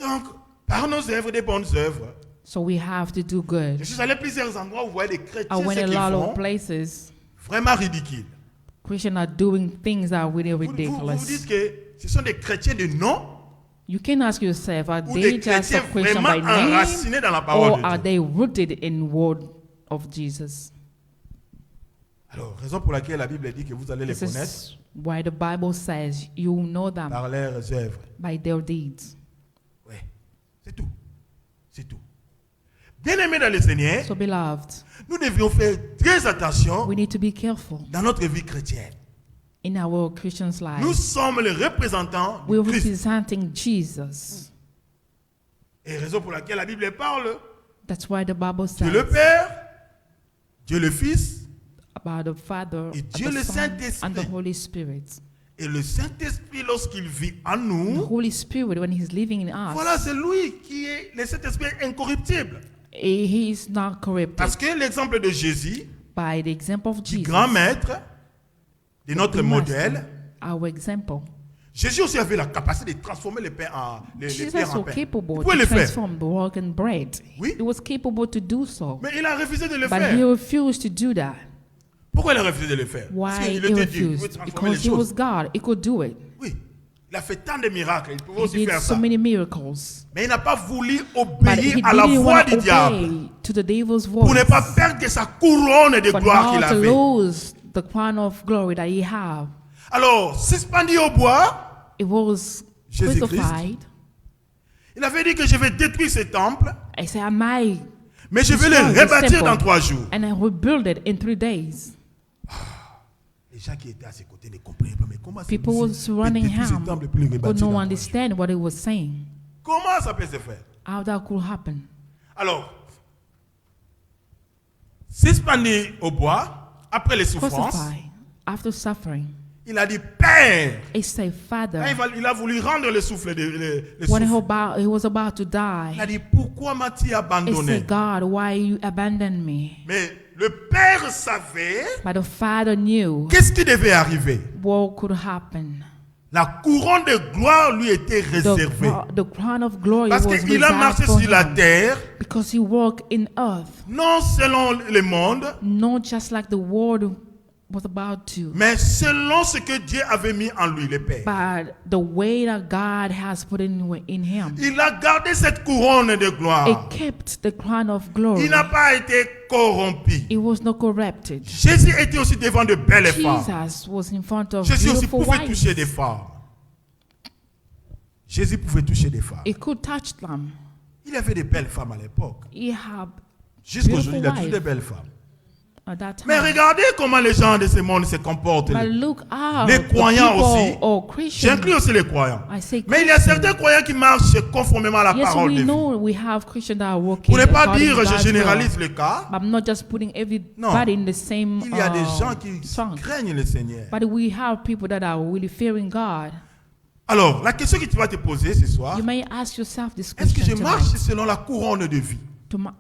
Donc, par nos œuvres, des bonnes œuvres. So we have to do good. Je suis allé à plusieurs endroits où vous voyez des chrétiens, I ce went a qu'ils lot of font, places. vraiment ridicule. Christians are doing things that are really Vous vous ridiculous. dites que ce sont des chrétiens de nom You can ask yourself, are ou they des just a chrétiens Christian vraiment by name enracinés dans la parole or de are Dieu. they rooted in word of Jesus? Alors, raison pour laquelle la Bible dit que vous allez les This connaître is why the Bible says you know them par leurs œuvres. by their deeds. Oui, c'est tout. C'est tout. Bien aimés dans le Seigneur, So beloved, nous devions faire très attention we need to be careful dans notre vie chrétienne. in our Christian's Nous life. sommes les représentants We're de Christ. representing Jesus. Et raison pour laquelle la Bible parle That's why the Bible de le says Père Dieu le Fils about the Father, Et Dieu the le Son, Saint-Esprit. and the Holy Spirit. et le Saint-Esprit lorsqu'il vit en The nous. Holy Spirit, when He's living in us, Voilà, c'est lui qui est le Saint-Esprit incorruptible. He is not corrupted. Parce que l'exemple de Jésus, By the example of du Jesus, grand maître, de notre the modèle, Master, our example. Jésus aussi avait la capacité de transformer les pains en les Jesus pierres en was pain. capable Il pouvait to le faire. transform the rock and bread. Oui. He was capable to do so. Mais il a refusé de le But he faire. refused to do that. Pourquoi il a refusé de le faire? Parce Why qu'il he était Dieu, il pouvait refused? transformer les Because he was choses. God. He could do it. Oui, il a fait tant de miracles, il pouvait He aussi did faire so ça. many miracles. Mais il n'a pas voulu But obéir he à la didn't voix want du to diable obey to the devil's pour ne voice. pas perdre sa couronne de For gloire now qu'il to avait. lose the crown of glory that he had. Alors, suspendu au bois, It was Jésus-Christ. crucified. Il avait dit que je vais détruire ce temple, I said, I might mais je vais le destroy this rebâtir temple, dans 3 jours. and I rebuild it in 3 days. Les gens qui étaient à ses côtés ne comprenaient pas, mais comment c'est People was possible de surrounding détruire ce him temple et puis le could rebâtir not dans 3 jours? understand what he was saying. Comment ça peut se faire? How that could happen. Alors, suspendu au bois, après les souffrances, Crucified after suffering. il a dit Père. He said, Quand Father, il a voulu rendre le souffle. Le when souffle. he was about to Il a die, dit pourquoi m'as-tu he abandonné? said, God, why you abandoned me? Mais le Père savait But the Father knew qu'est-ce qui devait arriver. what could happen. La couronne de gloire lui était réservée. The crown of glory Parce was qu'il a reserved marché for sur la him terre, because he walked in earth, non selon le monde, not just like the world was about to, mais selon ce que Dieu avait mis en lui, le Père. but the way that God has put in him. Il a gardé cette couronne de It gloire. kept the crown of glory. Il n'a pas été corrompu. It was not corrupted. Jésus était aussi devant de belles femmes. Jesus was in front of Jésus aussi beautiful pouvait wives. toucher des femmes. Jésus pouvait toucher des femmes. He could touch them. Il avait des belles femmes à l'époque. He had Jusqu'à aujourd'hui, il a beautiful toujours des wives belles femmes. at that time. Mais regardez comment les gens de ce monde se comportent. But look how Les the croyants people aussi. or Christians. J'inclus aussi les croyants. I say Mais il y a Christians. certains croyants qui marchent conformément à la Yes, parole we de Dieu. know we have Christians that are working. Pour ne pas according dire to je God's généralise will. le cas, But I'm not just putting Non. everybody in the same il y a des gens qui trunk. craignent le Seigneur. But we have people that are really fearing God. Alors, la question que tu vas te poser ce soir, You may ask yourself this est-ce que question je marche tonight. selon la couronne de vie?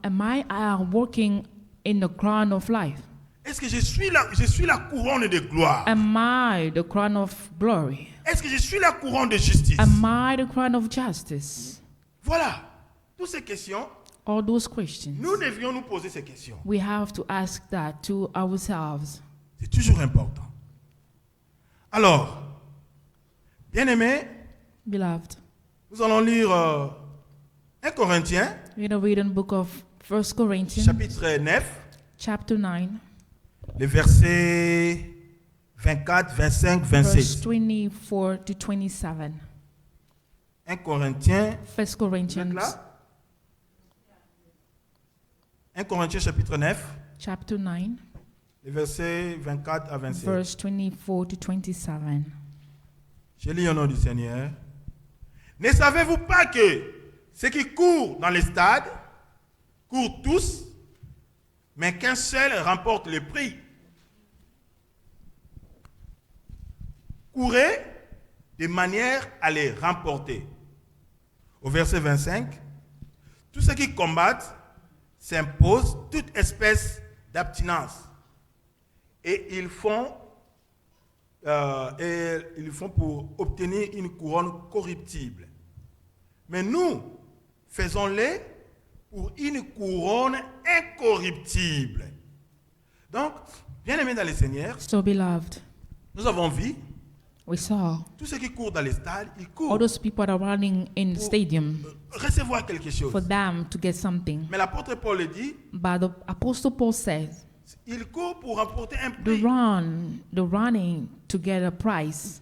Am I working in the crown of life? Est-ce que je suis la couronne de gloire? Am I the crown of glory? Est-ce que je suis la couronne de justice? Am I the crown of justice? Voilà. Toutes ces questions, All those questions. nous devions nous poser ces questions. We have to ask that to ourselves. C'est toujours important. Alors, bien-aimés, Beloved, nous allons lire 1 Corinthiens, we're going to read in the book of 1 Corinthians, chapitre 9, chapter 9, les versets 24, 25, verse 26. 24 to 27. 1 Corinthiens, 1 vous êtes Corinthians, là? 1 Corinthiens, chapitre 9, chapter 9, les versets 24 à 26. verse 24 to 27. Je lis au nom du Seigneur. Ne savez-vous pas que ceux qui courent dans les stades courent tous, mais qu'un seul remporte le prix? Courez de manière à les remporter. Au verset 25, tous ceux qui combattent s'imposent toute espèce d'abstinence et ils font pour obtenir une couronne corruptible. Mais nous, faisons-les pour une couronne incorruptible. Donc, bien-aimés dans le Seigneur, So, beloved, nous avons vu, we saw tous ceux qui courent dans les stades, ils all courent those people that are running in the stadium pour recevoir quelque chose. for them to get something. Mais l'apôtre Paul le dit, But the Apostle Paul says, ils courent pour remporter un the prix. running to get a prize.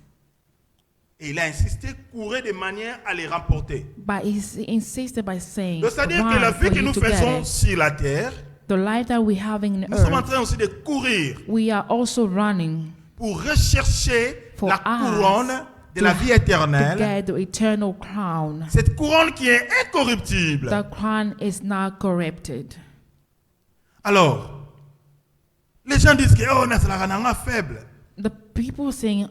Et il a insisté, courez de manière à les remporter. But he insisted by saying, Donc, c'est-à-dire que la run vie for que you nous to get faisons it. sur la terre, The life that we have in nous sommes en earth, train aussi de courir we are also running pour rechercher for la us couronne de to- la vie to éternelle. get the eternal crown. Cette couronne qui est incorruptible. The crown is not corrupted. Alors, Les gens disent que oh, Nasalarananga faible. The people saying,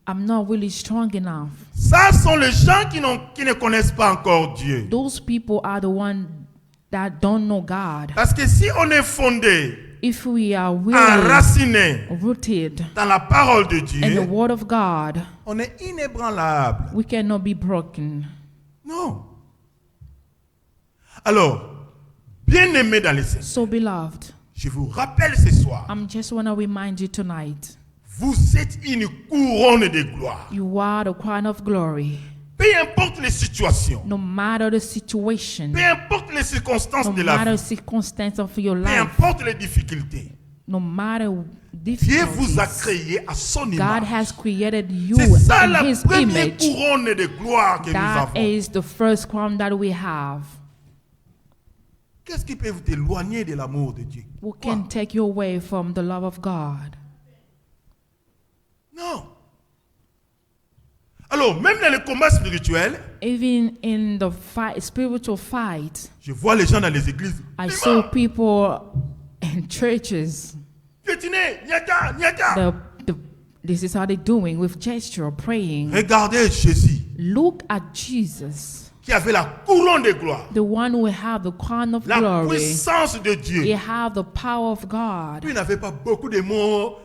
I'm not really strong enough. Ça sont les gens qui ne connaissent pas encore Dieu. Those people are the ones that don't know God. Parce que si on est fondé, If we are really enraciné rooted dans la parole de in the Dieu, Word of God, on est inébranlable. we cannot be broken. Non. Alors, bien-aimés dans le Seigneur, So, beloved, je vous rappelle ce soir, I just want to remind you tonight, vous êtes une couronne de gloire. you are the crown of glory. Peu importe les situations, No matter the situation, peu importe les circonstances no de la matter the vie, circumstance of your peu life, importe les difficultés, no matter Dieu vous a difficulties, créé à son God image. has created you C'est ça in la His première image. couronne de gloire que nous That avons. is the first crown that we have. Qu'est-ce qui peut vous éloigner de l'amour de Dieu? Who Quoi? can take you away from the love of God? Non. Alors, même dans le combat spirituel, Even in the fight, spiritual fight, je vois les gens dans les églises. I saw people in churches. Piétiner, niaka, niaka. This is how they're doing with gesture, praying. Regardez Jésus, Look at Jesus, qui avait la couronne de gloire, the one who have the crown of la glory. puissance de He Dieu. have the power of God. Lui, il n'avait pas beaucoup de mots.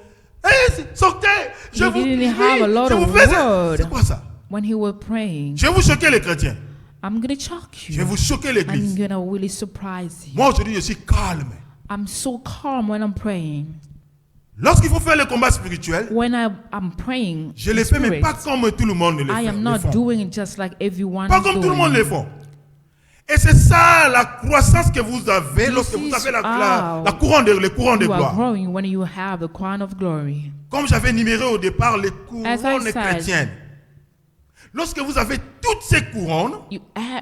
Hey, sortez, je He vous didn't prie, have a lot je of vous fais ça. word. C'est quoi ça? When he was praying, Je vais vous choquer les chrétiens. I'm gonna shock Je vais you. vous choquer I'm l'église. gonna really surprise you. Moi, aujourd'hui, je suis calme. I'm so calm when I'm praying. Lorsqu'il faut faire le combat spirituel, When I'm praying, je in le fais, mais spirit, pas comme tout le monde le I fait. am le not font. doing it just like everyone Pas is comme tout le monde le doing. fait. Et c'est ça la croissance que vous avez This lorsque vous is avez la how couronne de, le couronne de You are gloire. growing when you have the crown of glory. Comme j'avais énuméré au départ les As I couronnes said, chrétiennes. Lorsque vous avez toutes ces couronnes,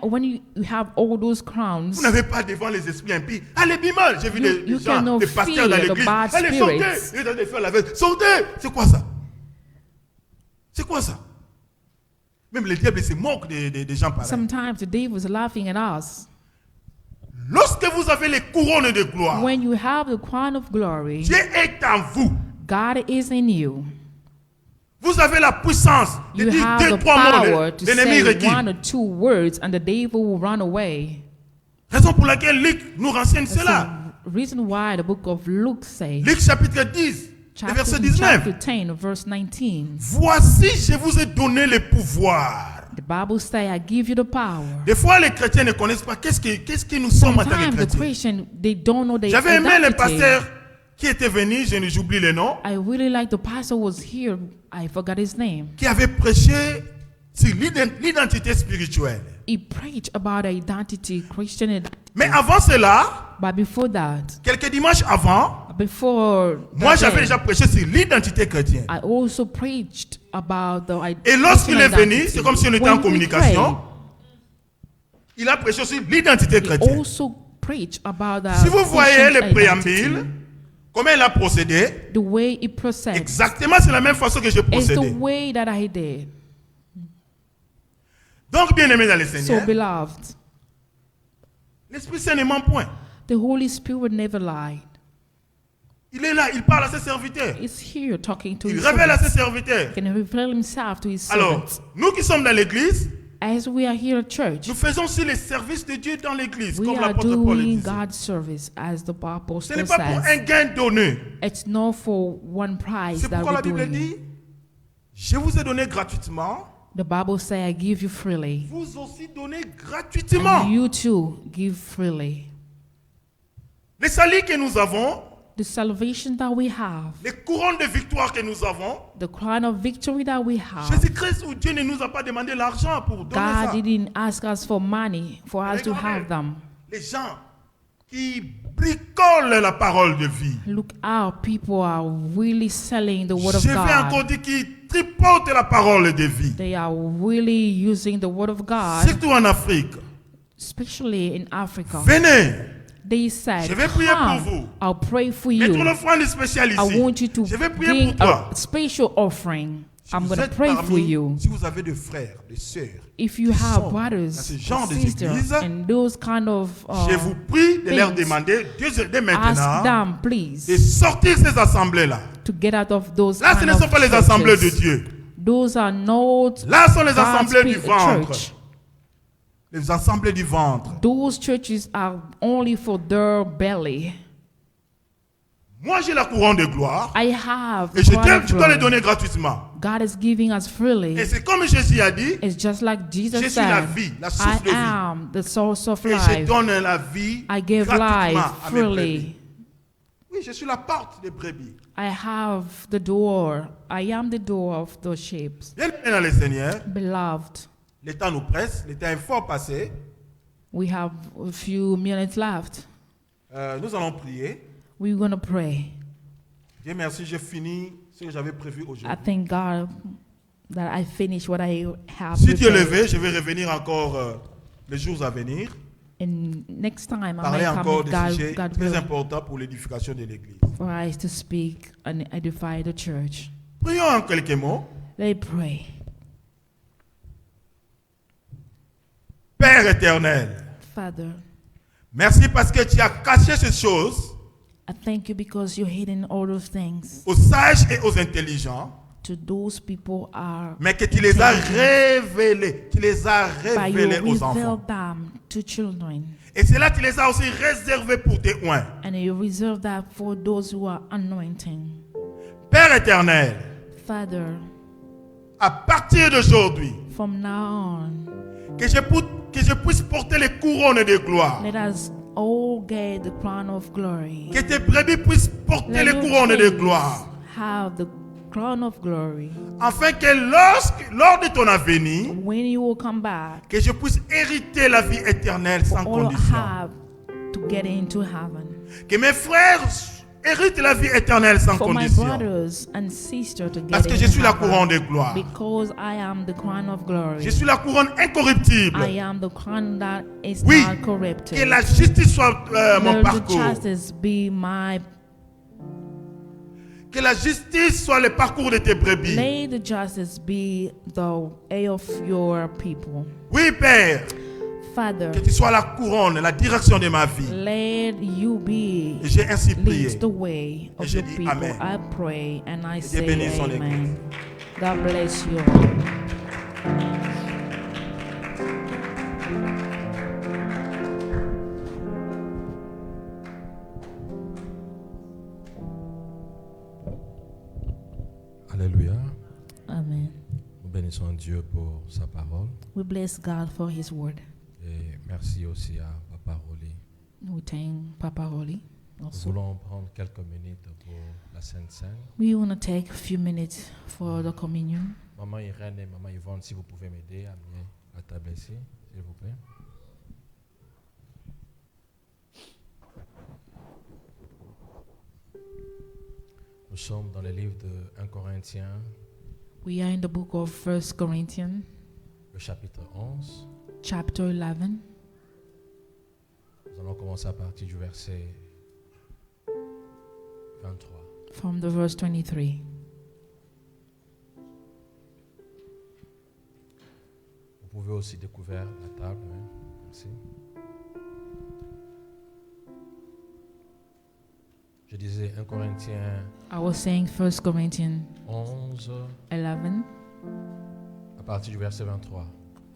When you have all those crowns, vous n'avez pas devant les esprits impies. Allez, Bimal, j'ai vu You des gens, cannot des pasteurs dans fear the l'église. bad Allez, spirits. sortez. Ils doivent faire la veille. Sortez. C'est quoi ça? C'est quoi ça? Même le diable se moque des gens pareils. sometimes the devil is laughing at us. Lorsque vous avez les couronnes de gloire, When you have the crown of glory, Dieu est en vous. God is in you. Vous avez la puissance de You dire have deux, the trois power mots. to L'ennemi say recule. one or two words and the devil will run away. Raison pour laquelle Luc nous renseigne That's cela. the reason why the book of Luke says, Luc chapitre 10, le verset 19. chapter 10, verse 19. Voici, je vous ai donné le pouvoir. The Bible says, I give you the power. Des fois, les chrétiens ne connaissent pas qu'est-ce que nous sommes en tant que Sometimes the chrétiens. Christian, they don't know their J'avais aimé le identity. pasteur qui était venu, j'oublie le nom, I really like the pastor was here. I forgot his name. qui avait prêché sur l'identité spirituelle. He preached about identity, Christian identity. Mais avant cela, But before that, quelques dimanches avant, before moi that j'avais day, déjà prêché sur l'identité chrétienne. I also preached about the Et lorsqu'il Christian est venu, identity. c'est comme si on était When en we communication. Il a prêché sur l'identité prayed, he chrétienne. also preached about the Si vous voyez Christian le préambule, identity. comment il a procédé, The way he processed, exactement c'est la même façon que j'ai it's the procédé. way that I did. Donc, bien aimé dans le So, Seigneur, beloved, l'Esprit Saint ne ment point. the Holy Spirit never lied. Il est là, il parle à ses serviteurs. He's here talking to Il his révèle à ses servants. serviteurs. He can reveal himself to his Alors, servants. nous qui sommes dans l'église, As we are here at church, nous faisons aussi les services de Dieu dans l'église, we comme are l'apôtre Paul le doing disait. God's service as the Ce apostle n'est pas pour un says. gain donné. It's not for one prize C'est that pourquoi la we're Bible doing. dit, je vous ai donné gratuitement, The Bible says, I give you freely. vous aussi donnez And gratuitement. you too give freely. Les saluts que nous avons, The salvation that we have, les couronnes de victoire que nous avons, the crown of victory that we have, Jésus-Christ ou Dieu ne nous a pas demandé l'argent pour donner ça. God didn't ask us for money for us to have them. Les gens qui bricolent la parole de vie. Look out, people are really selling the word of Je vais encore God. dire qui tripotent la parole de vie. They are really using the word of God, Surtout en Afrique. especially in Africa. Venez, They said, Je vais prier pour vous. come, I'll pray for mets-toi you. l'offrande spéciale I ici. want you to Je vais prier bring pour toi. a special offering. Si I'm vous going to êtes pray for parmi, you. si vous avez des frères, des sœurs, If you qui have sont dans brothers, ce genre de sisters, église, and those kind of je vous prie de leur things, demander dès ask maintenant them, de please, sortir ces assemblées-là. to get out of those Là, ce kind ne of sont pas les assemblées de churches. Dieu. Those are not Là sont les God's assemblées du ventre. church. Les assemblées du ventre. Those churches are only for their belly. Moi, j'ai la couronne de gloire. I have Et the crown of je dois les glory. donner gratuitement. God is giving us freely. Et c'est comme Jésus a dit, It's just like Jesus je suis la said, vie, la I source de vie. am the source of Et je life. donne la vie I give gratuitement life à mes brebis. freely. Oui, je suis la porte des brebis. I have the door. I am the door of the sheep. Bien aimé dans le Seigneur, Beloved, le temps nous presse, le temps est fort passé. we have a few minutes left. Nous allons prier. We're going to pray. Dieu merci, j'ai fini ce que j'avais prévu I aujourd'hui. thank God that I finished what I have Si Dieu le prepared. veut, je vais revenir encore les jours à venir, And next time I parler might come encore if de sujets God très will, importants pour l'édification de l'Église. for us to speak and edify the church. Prions en quelques mots. Let's pray. Père éternel, Father, merci parce que tu as caché ces choses I thank you because you're hidden all those things aux sages et aux intelligents, to those people are mais que tu les as révélées. Tu les as by you révélées aux reveal enfants. them to children. Et cela, tu les as aussi réservées pour tes oins. And you reserve that for those who are anointing. Père éternel, Father, à partir d'aujourd'hui, from now on, que je puisse porter les couronnes de gloire. let us all get the crown of glory. Que tes brebis puissent porter Let les your couronnes de kids gloire. have the crown of glory. Afin que lors de ton avenir, When you will come back, que je puisse hériter la vie éternelle sans all condition. have to get into heaven. Que mes frères héritent la vie éternelle sans For my condition. brothers and sisters to Parce get que into je suis la heaven. couronne de gloire. Because I am the crown of glory. Je suis la couronne incorruptible. I am the crown that is Oui, not corrupted. que la justice soit mon Let the parcours. justice be my. Que la justice soit le parcours de tes brebis. May the justice be the way of your people. Oui, Père, Father, que tu sois la couronne, la direction de ma vie. let you be Et j'ai ainsi prié. leads the way Et of je your dis people. Amen. I pray and I Dieu say bénisse son amen. God bless you. Alléluia. Amen. Nous bénissons Dieu pour sa parole. We bless God for His word. Et merci aussi à Papa Rolly. We thank Papa Holly. Nous Also, voulons prendre quelques minutes pour la Sainte Seine. we want to take a few minutes for the communion. Maman Irène et Maman Yvonne, si vous pouvez m'aider à amener la table ici, s'il vous plaît. Nous sommes dans le livre de 1 Corinthiens, We are in the book of 1 Corinthians, le chapitre 11. chapter 11. Nous allons commencer à partir du verset 23. From the verse 23. Vous pouvez aussi découvrir la table. Hein. Merci. Je disais 1 Corinthiens I was saying 1 Corinthians 11 11 à partir du verset 23.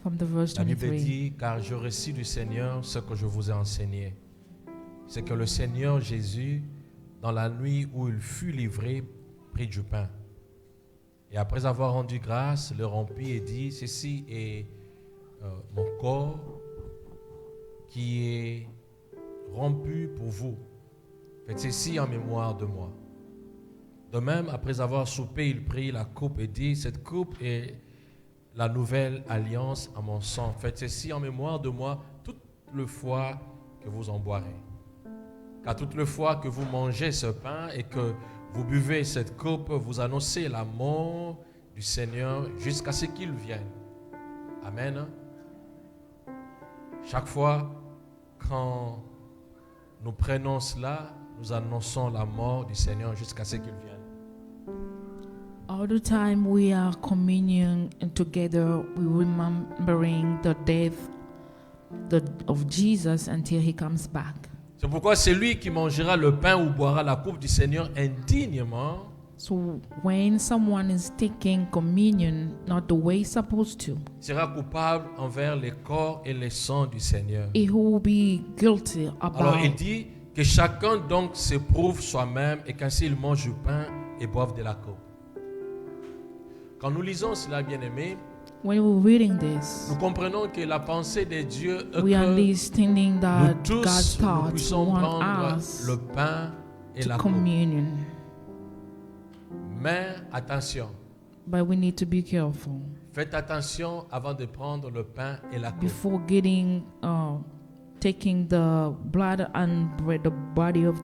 from the verse La Bible 23. dit, car je reçus du Seigneur ce que je vous ai enseigné. C'est que le Seigneur Jésus, dans la nuit où il fut livré, prit du pain. Et après avoir rendu grâce, le rompit et dit, ceci est mon corps qui est rompu pour vous. Faites ceci en mémoire de moi. De même, après avoir soupé, il prit la coupe et dit, cette coupe est la nouvelle alliance à mon sang. Faites ceci en mémoire de moi toute le fois que vous en boirez. Car toute le fois que vous mangez ce pain et que vous buvez cette coupe, vous annoncez la mort du Seigneur jusqu'à ce qu'il vienne. Amen. Chaque fois quand nous prenons cela, nous annonçons la mort du Seigneur jusqu'à ce qu'il vienne. All the time we are communion and together, we remembering the death of Jesus until he comes back. C'est pourquoi celui qui mangera le pain ou boira la coupe du Seigneur indignement So when someone is taking communion not the way he's supposed to, sera coupable envers les corps et les sangs du Seigneur. he will be guilty Alors il about. dit que chacun donc s'éprouve soi-même et qu'ainsi il mange du pain et boive de la coupe. Quand nous lisons cela, bien-aimés, When we're reading this, nous comprenons que la pensée de Dieu est we que understanding nous that tous God's nous thoughts puissions want prendre us le pain et to la coupe. communion, Mais attention, but we need to be careful faites attention avant de prendre le pain et la coupe. before taking the blood and bread, the body of